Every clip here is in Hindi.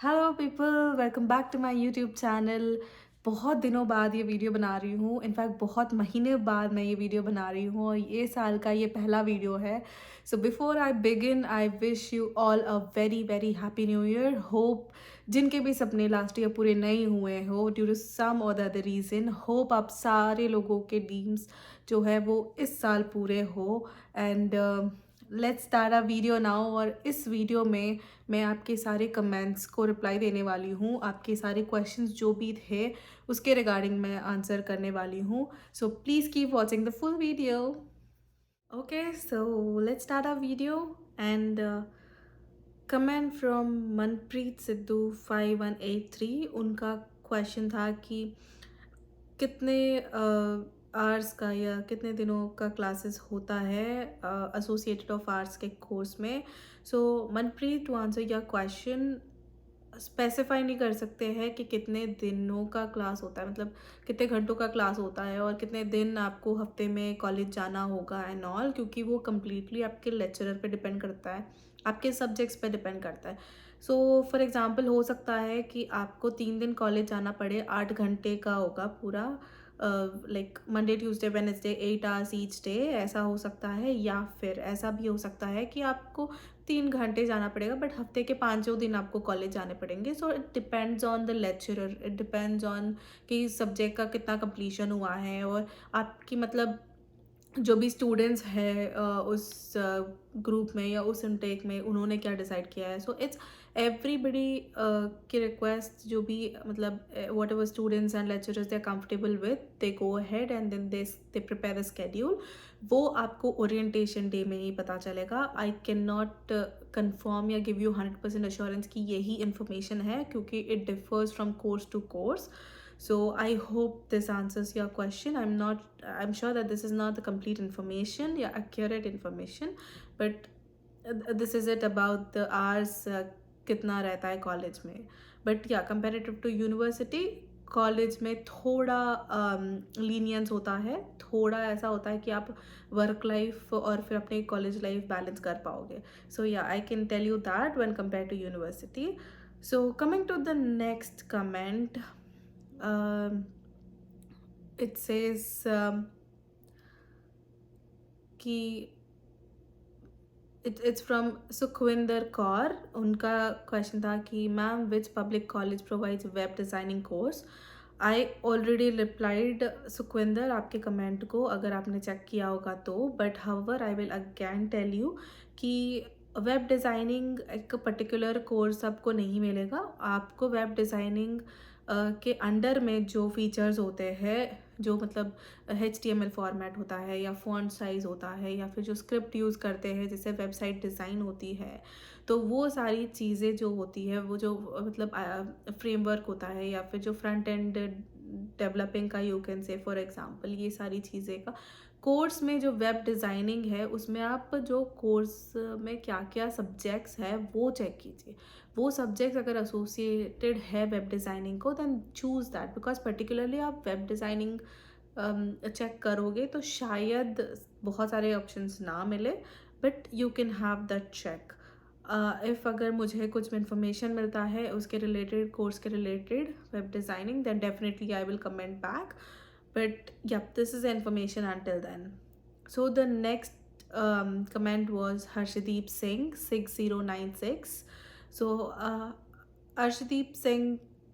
Hello people, welcome back to my YouTube channel. बहुत दिनों बाद ये वीडियो बना रही हूँ। इनफैक्ट बहुत महीने बाद मैं ये वीडियो बना रही हूँ और ये साल का ये पहला वीडियो है। So before I begin I wish you all a very very happy new year. Hope जिनके भी सपने लास्ट ईयर पूरे नहीं हुए हो ड्यू टू सम और द अदर रीज़न, होप आप सारे लोगों के ड्रीम्स जो है वो इस साल पूरे हो। And let's start a video now. और इस वीडियो में मैं आपके सारे कमेंट्स को रिप्लाई देने वाली हूँ। आपके सारे क्वेश्चंस जो भी थे उसके रिगार्डिंग मैं आंसर करने वाली हूँ। So please keep watching the full video. Okay, so let's start a video. And comment from Manpreet Sidhu 5183। उनका क्वेश्चन था कि कितने आवर्स का या कितने दिनों का क्लासेस होता है एसोसिएटेड ऑफ आर्ट्स के कोर्स में। So Manpreet, to answer your question, specify नहीं कर सकते हैं कि कितने दिनों का क्लास होता है, मतलब कितने घंटों का क्लास होता है और कितने दिन आपको हफ्ते में कॉलेज जाना होगा एंड ऑल, क्योंकि वो कम्प्लीटली आपके लेक्चरर पे डिपेंड करता है, आपके सब्जेक्ट्स पे डिपेंड करता है। सो फॉर एग्जांपल हो सकता है कि आपको 3 दिन कॉलेज जाना पड़े, 8 घंटे का होगा पूरा, like Monday Tuesday Wednesday 8 hours each day, ऐसा हो सकता है। या फिर ऐसा भी हो सकता है कि आपको 3 घंटे जाना पड़ेगा बट हफ्ते के 5 दिन आपको कॉलेज जाने पड़ेंगे। So it depends on the lecturer, it depends on कि सब्जेक्ट का कितना कंप्लीशन हुआ है और आपकी मतलब जो भी स्टूडेंट्स हैं उस ग्रुप में या उस इनटेक में उन्होंने क्या डिसाइड किया है। सो इट्स एवरीबडी की रिक्वेस्ट, जो भी मतलब whatever students and lecturers they are comfortable with, they go ahead and then they prepare the schedule. वो आपको ओरिएंटेशन डे में ही पता चलेगा। आई कैन नॉट कन्फर्म या गिव यू 100% अश्योरेंस कि यही इन्फॉर्मेशन है, क्योंकि it differs from course to course. So I hope this answers your question. I'm sure that this is not the complete information, yeah, accurate information, but this is it about the hours कितना रहता है कॉलेज में. बट या कंपेरेटिव टू यूनिवर्सिटी, कॉलेज में थोड़ा लीनियंस होता है, थोड़ा ऐसा होता है कि आप वर्क लाइफ और फिर अपने कॉलेज लाइफ बैलेंस कर पाओगे. So yeah I can tell you that when compare to university. So coming to the next comment, it says कि it's from सुखविंदर कौर. उनका क्वेश्चन था कि ma'am which public college provides web designing course. I already replied Sukhwinder आपके कमेंट को, अगर आपने चेक किया होगा तो. But however I will again tell you कि वेब डिज़ाइनिंग एक पर्टिकुलर कोर्स आपको नहीं मिलेगा. आपको वेब डिज़ाइनिंग के अंडर में जो फीचर्स होते हैं, जो मतलब HTML फॉर्मेट होता है या फॉन्ट साइज़ होता है या फिर जो स्क्रिप्ट यूज़ करते हैं जैसे वेबसाइट डिज़ाइन होती है, तो वो सारी चीज़ें जो होती है, वो जो मतलब फ्रेमवर्क होता है या फिर जो फ्रंट एंड डेवलपिंग का you can say for example, ये सारी चीज़ें का कोर्स में जो वेब डिज़ाइनिंग है उसमें आप जो कोर्स में क्या क्या सब्जेक्ट्स है वो चेक कीजिए. वो सब्जेक्ट्स अगर एसोसिएटेड है वेब डिज़ाइनिंग को, then choose that, because particularly आप वेब डिज़ाइनिंग चेक करोगे तो शायद बहुत सारे ऑप्शंस ना मिले, but you can have that check. If अगर मुझे कुछ इन्फॉर्मेशन मिलता है उसके रिलेटेड, कोर्स के related web designing, then definitely I will comment back. But yeah, this is the information until then. So the next comment was Harshdeep Singh 6096. So Harshdeep Singh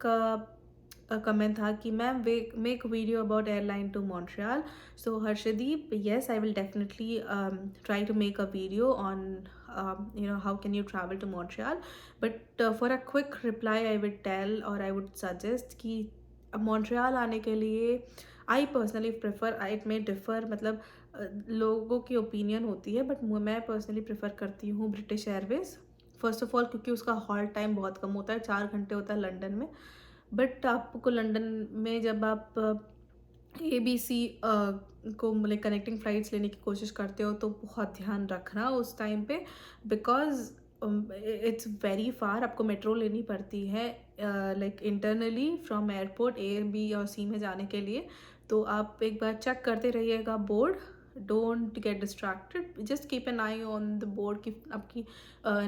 का कमेंट था कि ma'am make video about airline to Montreal. So Harshdeep, yes, I will definitely try to make a video on how can you travel to Montreal. But for a quick reply I would tell or I would suggest कि मॉन्ट्रियल आने के लिए I personally prefer, it may differ, मतलब लोगों की ओपिनियन होती है, बट मैं पर्सनली प्रेफर करती हूँ British Airways. First of all क्योंकि उसका हॉल्ट टाइम बहुत कम होता है, 4 घंटे होता है लंदन में. बट आपको लंदन में जब आप ABC को मतलब कनेक्टिंग फ़्लाइट्स लेने की कोशिश करते हो तो बहुत ध्यान रखना उस टाइम पे, बिकॉज़ इट्स वेरी फार. आपको मेट्रो लेनी पड़ती है like internally from airport A, B और C में जाने के लिए. तो आप एक बार चेक करते रहिएगा board don't get distracted, just keep an I on the board कि आपकी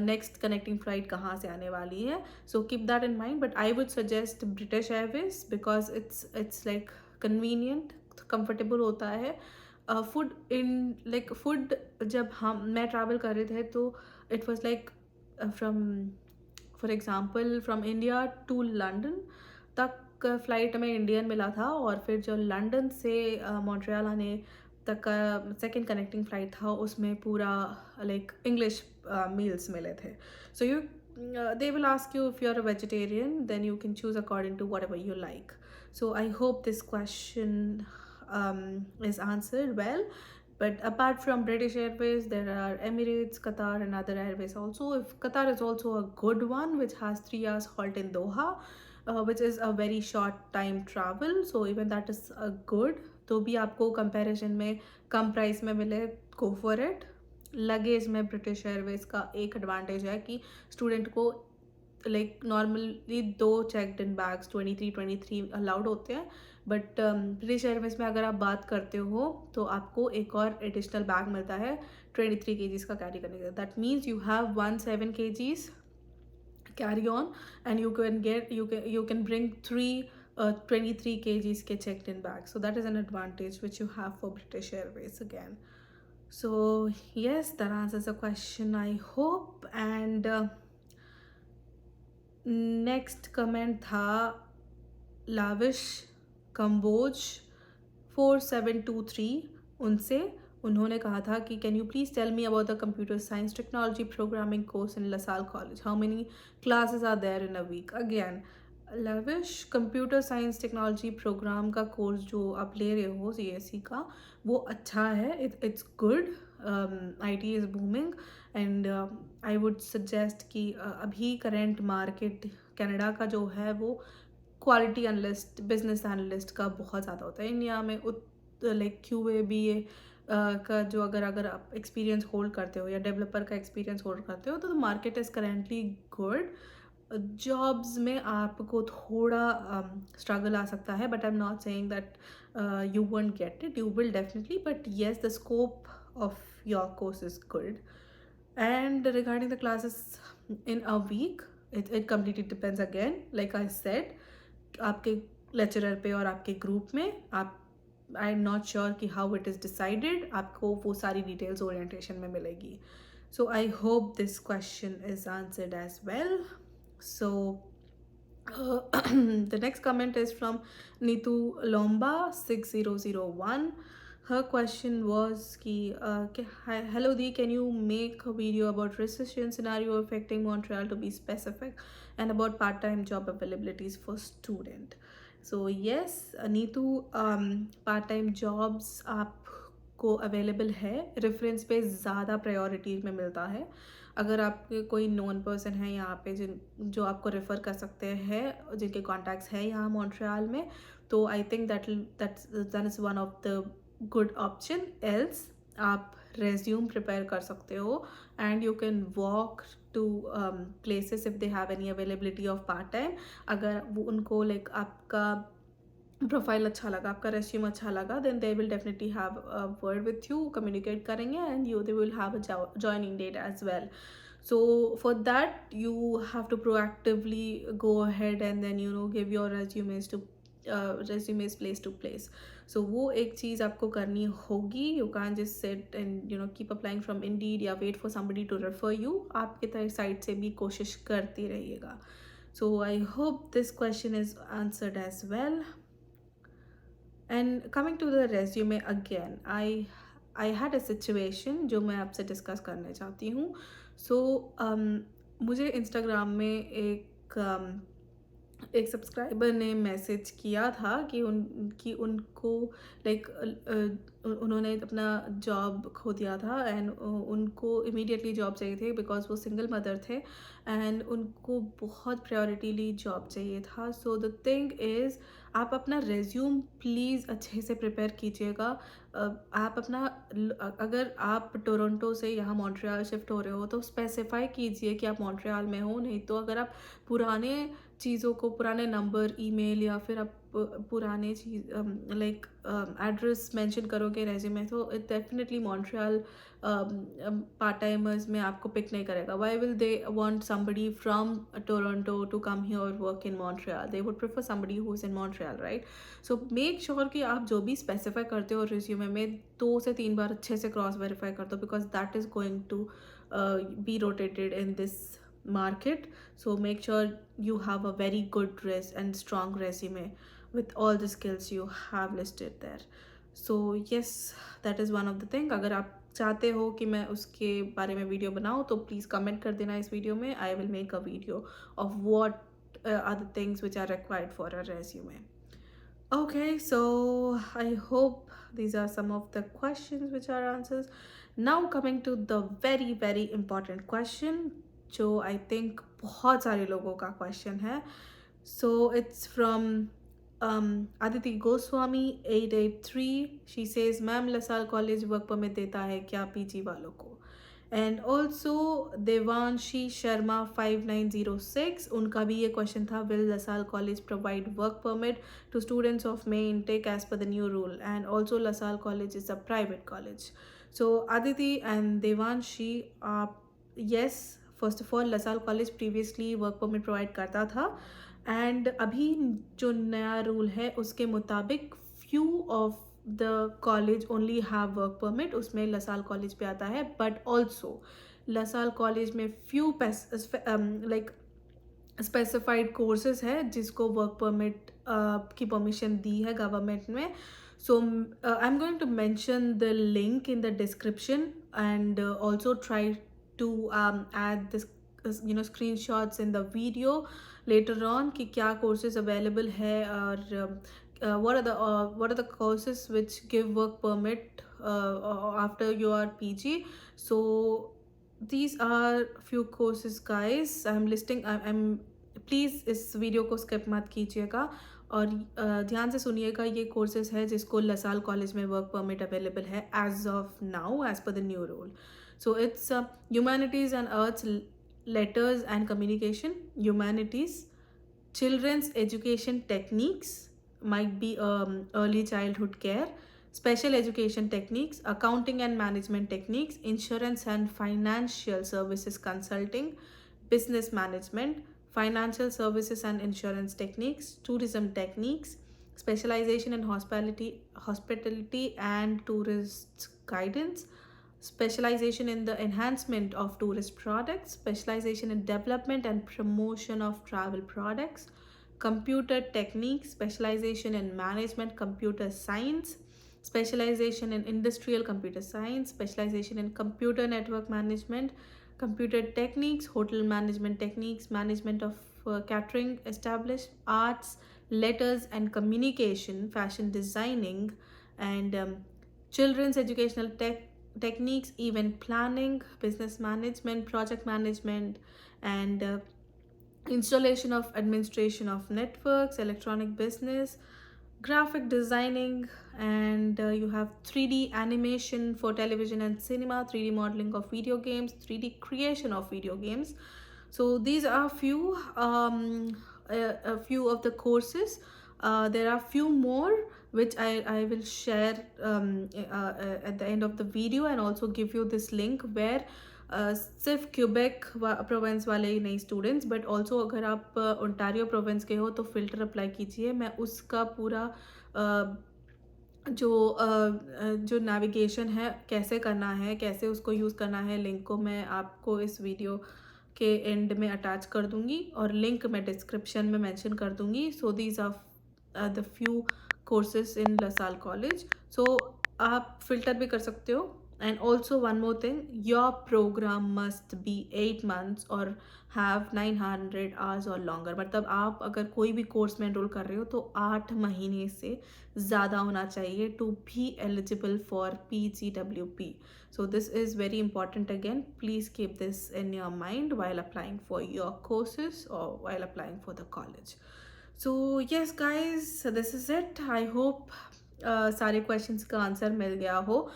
नेक्स्ट कनेक्टिंग फ्लाइट कहाँ से आने वाली है. So keep that in mind. But I would suggest British Airways because it's like convenient, comfortable होता है. फूड इन लाइक फूड, जब मैं ट्रैवल कर रहे थे तो it was like from, for example from India to London तक फ़्लाइट में इंडियन मिला था, और फिर जो लंदन से मॉन्ट्रियल आने तक का सेकंड कनेक्टिंग फ़्लाइट था उसमें पूरा लाइक इंग्लिश मील्स मिले थे. So you they will ask you if you're a vegetarian, then you can choose according to whatever you like. So I hope this question is answered well. But apart from British Airways, there are Emirates, Qatar, and other airways also. If Qatar is also a good one, which has 3 hours halt in Doha, which is a very short time travel. So even that is a good. तो भी आपको कंपैरिजन में कम प्राइस में मिले, गो फॉर इट. लगेज में ब्रिटिश एयरवेज का एक एडवांटेज है कि स्टूडेंट को like normally 2 checked in bags 23 allowed होते हैं. बट ब्रिटिश एयरवेज में अगर आप बात करते हो तो आपको एक और एडिशनल बैग मिलता है 23 kgs का कैरी करने का. That means you have 17 kgs carry on, and you can bring 23 kgs के checked in bags. So that is an advantage which you have for British Airways again. So yes, that answers the question, I hope. And next comment था लाविश कंबोज 4723 उनसे. उन्होंने कहा था कि can you please tell me about the computer science technology programming course in LaSalle College, how many classes are there in a week. Again Lavish, computer science technology program का कोर्स जो आप ले रहे हो CSE का, वो अच्छा है. It's good. IT is booming, and I would suggest कि अभी करेंट मार्केट कनाडा का जो है वो क्वालिटी एनालिस्ट, बिजनेस एनालिस्ट का बहुत ज़्यादा होता है. इंडिया में लाइक QA BA का जो अगर आप एक्सपीरियंस होल्ड करते हो या डेवलपर का एक्सपीरियंस होल्ड करते हो तो market is currently good. Jobs में आपको थोड़ा स्ट्रगल आ सकता है, but I am not saying that you won't get it, you will definitely. But yes, the scope of your course is good. And regarding the classes in a week, it completely depends again. Like I said, आपके लेक्चरर पे और आपके ग्रुप में आप, आई एम नॉट श्योर कि हाउ इट इज़ डिसाइडेड, आपको वो सारी डिटेल्स ओरिएंटेशन में मिलेगी. So I hope this question is answered as well. So the next comment is from Neetu Lomba 6001. Her question was ki, hello Dee, can you make a video about recession scenario affecting Montreal to be specific, and about part-time job availabilities for student. So yes, Neetu, part-time jobs आपको अवेलेबल है. रेफरेंस पे ज़्यादा प्रायोरिटी में मिलता है. अगर आपके कोई नोन पर्सन है यहाँ पे जो आपको रेफ़र कर सकते हैं, जिनके कॉन्टैक्ट्स हैं यहाँ मॉन्ट्रियल में, तो I think that is one of the good option. Else आप रेज्यूम प्रिपेयर कर सकते हो, and you can walk to places if they have any availability of part time. अगर वो उनको लाइक आपका प्रोफाइल अच्छा लगा, आपका रेज्यूम अच्छा लगा, then they will definitely have a word with you, communicate करेंगे, and they will have a joining date as well. So for that you have to proactively go ahead and then give your resumes place to place. So वो एक चीज़ आपको करनी होगी. You can't just sit and keep applying from Indeed या wait for somebody to refer you. आपके साइड से भी कोशिश करते रहिएगा. So I hope this question is answered as well. And coming to the resume again, I had a situation जो मैं आपसे डिस्कस करना चाहती हूँ. सो मुझे इंस्टाग्राम में एक सब्सक्राइबर ने मैसेज किया था कि उनको लाइक उन्होंने अपना जॉब खो दिया था, एंड उनको इमीडिएटली जॉब चाहिए थी बिकॉज वो सिंगल मदर थे, एंड उनको बहुत प्रायोरिटीली जॉब चाहिए था. सो द थिंग इज़, आप अपना रेज्यूम प्लीज़ अच्छे से प्रिपेयर कीजिएगा. आप अपना अगर आप टोरंटो से यहाँ मॉन्ट्रियल शिफ्ट हो रहे हो तो स्पेसिफाई कीजिए कि आप मॉन्ट्रियल में हो। नहीं तो अगर आप पुराने चीज़ों को, पुराने नंबर, ईमेल या फिर आप पुराने चीज़ लाइक एड्रेस मेंशन करोगे रेज्यूमे, तो it definitely Montreal part timers में आपको पिक नहीं करेगा। Why will they want somebody from Toronto to come here और work in Montreal? They would prefer somebody who is in Montreal, right? So make sure कि आप जो भी स्पेसिफाई करते हो रिज्यूमे में 2 से 3 बार अच्छे से क्रॉस वेरीफाई कर दो, because that is going to be rotated in this market. So make sure you have a very good and strong resume with all the skills you have listed there. So yes, that is one of the thing. अगर आप चाहते हो कि मैं उसके बारे में वीडियो बनाऊँ तो प्लीज़ कमेंट कर देना इस वीडियो में. I will make a video of what are the things which are required for a resume. Okay, so I hope these are some of the questions which are answers. Now coming to the very very important question, जो आई थिंक बहुत सारे लोगों का क्वेश्चन है. So it's from Aditi Goswami 883. She says, ma'am LaSalle College work permit देता है क्या पीजी वालों को? एंड ऑल्सो देवांशी शर्मा 5906, उनका भी ये क्वेश्चन था, will LaSalle college provide work permit to students of May intake as per the new rule? And also LaSalle college is a private college. So Aditi and Devanshi, आप yes, first of all LaSalle college previously work permit provide करता था, एंड अभी जो नया रूल है उसके मुताबिक few of the college only have work permit, उसमें लसाल कॉलेज भी आता है. बट ऑल्सो लसाल कॉलेज में फ्यू लाइक स्पेसिफाइड कोर्सेज है जिसको वर्क परमिट की परमिशन दी है गवर्नमेंट में. So I'm going to mention the link in the description, and also try to add this screenshots in the video later on कि क्या courses available है, और what are the courses which give work permit after your PG. So these are few courses guys. I'm listing, I'm please इस वीडियो को स्किप मत कीजिएगा और ध्यान से सुनिएगा. ये कोर्सेज है जिसको लसाल कॉलेज में वर्क परमिट अवेलेबल है as of now as per the new rule. So it's humanities and arts, letters and communication, humanities, children's education techniques, might be early childhood care, special education techniques, accounting and management techniques, insurance and financial services consulting, business management, financial services and insurance techniques, tourism techniques, specialization in hospitality and tourist guidance, specialization in the enhancement of tourist products, specialization in development and promotion of travel products, computer techniques, specialization in management computer science, specialization in industrial computer science, specialization in computer network management, computer techniques, hotel management techniques, management of catering established, arts, letters and communication, fashion designing, and children's educational techniques, event planning, business management, project management, and installation of administration of networks, electronic business, graphic designing, and you have 3D animation for television and cinema, 3D modeling of video games, 3D creation of video games. So these are a few of the courses. There are few more which I will share at the end of the video, and also give you this link where सिर्फ क्यूबेक प्रोविंस वाले ही नहीं स्टूडेंट्स, बट ऑल्सो अगर आप ओंटारियो प्रोविंस के हो तो फ़िल्टर अप्लाई कीजिए. मैं उसका पूरा जो नेविगेशन है, कैसे करना है, कैसे उसको यूज़ करना है, लिंक को मैं आपको इस वीडियो के एंड में अटैच कर दूंगी, और लिंक मैं डिस्क्रिप्शन में मेंशन कर दूंगी. So these are the few courses in LaSalle college. So आप फिल्टर भी कर सकते हो. And also one more thing, your program must be 8 months or have 900 hours or longer. मतलब आप अगर कोई भी कोर्स में एनरोल कर रहे हो तो 8 महीने से ज़्यादा होना चाहिए to be eligible for PGWP. So this is very important. Again, please keep this in your mind while applying for your courses or while applying for the college. So yes guys, so this is it. I hope सारे क्वेश्चंस का आंसर मिल गया हो।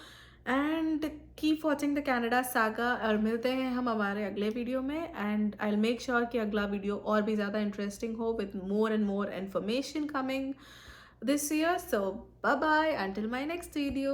And keep watching the Canada saga, और मिलते हैं हम हमारे अगले वीडियो में। And I will make sure कि अगला वीडियो और भी ज़्यादा इंटरेस्टिंग हो, with more and more information coming this year. So bye bye until my next video.